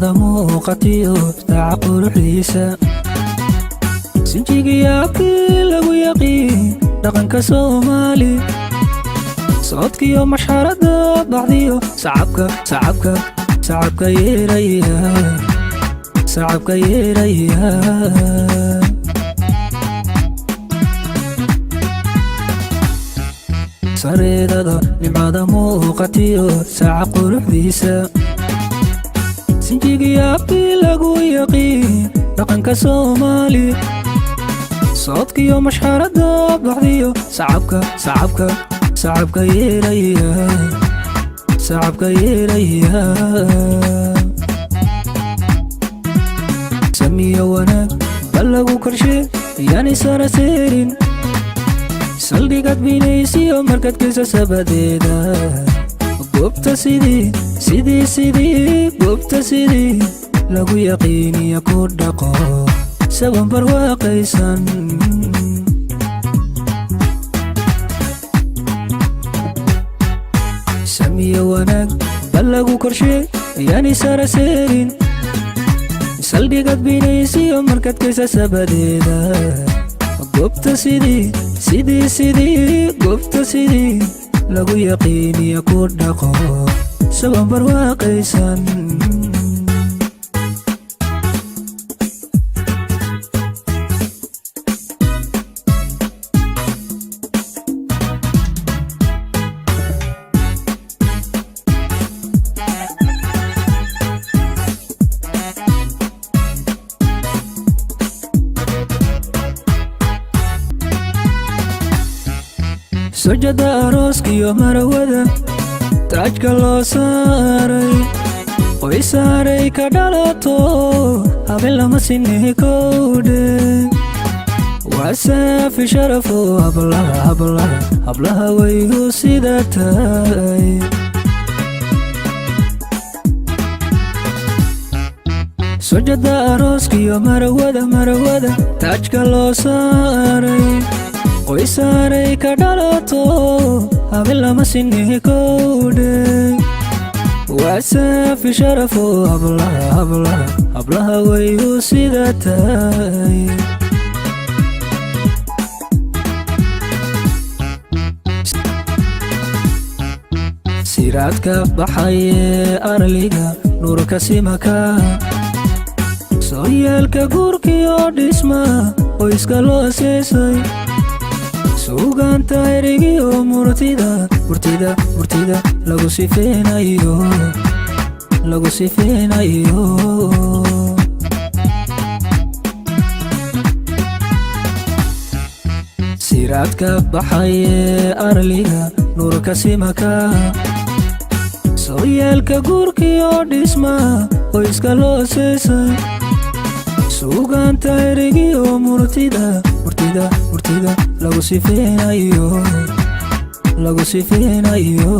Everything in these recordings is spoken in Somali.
nimcada muuqatiyo saaca quruxdiisa sinjigiyaabkii lagu yaqiin dhaqanka Soomaali socodkiyo mashxarada bacdiyo sacabka yeeraya sareedada nimcada muuqatiyo saaca quruxdiisa sinjigiyaabkii lagu yaqiin dhaqanka Soomaali socodkiyo mashxarada bacdiyo sacabka yeeraya samiyo wanaag bal lagu korshe yaani sara seerin saldhigad binaysiyo markadkiisa sabadeeda goobta sidii lagu yaqiiniya ku dhaqo saban barwaaqaysan samiyo wanaag bal lagu korshe yaani sara seerin saldhigad binaysiyo markadkiisa sabadeeda goobta sidii lagu yaqiiniya ku dhaqo saban barwaaqaysan sojada arooskiyo marawada taajka loo saaray qoy saaray ka dhalato habeen lama sinni kowdhe waa saafi sharafo hablaha waygu sida tahay sojada arooskiyo marawada taajka loo saaray qoy saaray ka dhalato habeen lama sinni kowdhe waa saafi sharafo hablaha waygu sida tahay siraadka baxaye arliga nuurka simaka sooyaalka guurkiyo dhisma qoyska loo seesay suugaanta erigiyo murtida lagu sifeenayo siraadka baxaye arliga nuurka simaka sooyaalka guurkiyo dhisma qoyska loo seesay suugaanta erigiyo murtida lagu sifeenayo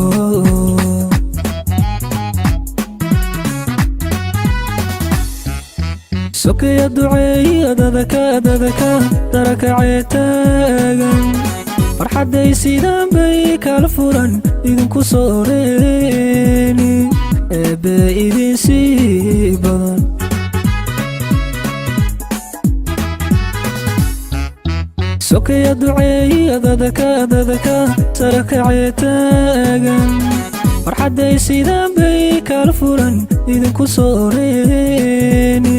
sokeya duceeya dadaka darakacee taagan farxadday sidaan bay kala furan idinku sooreeni eebbe idin sii badan sokeya duceeya dadaka darakacee taagan farxadday sidaan bay kala furan idinku sooreeni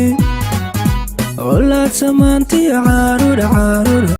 olaad samaantiya caarudha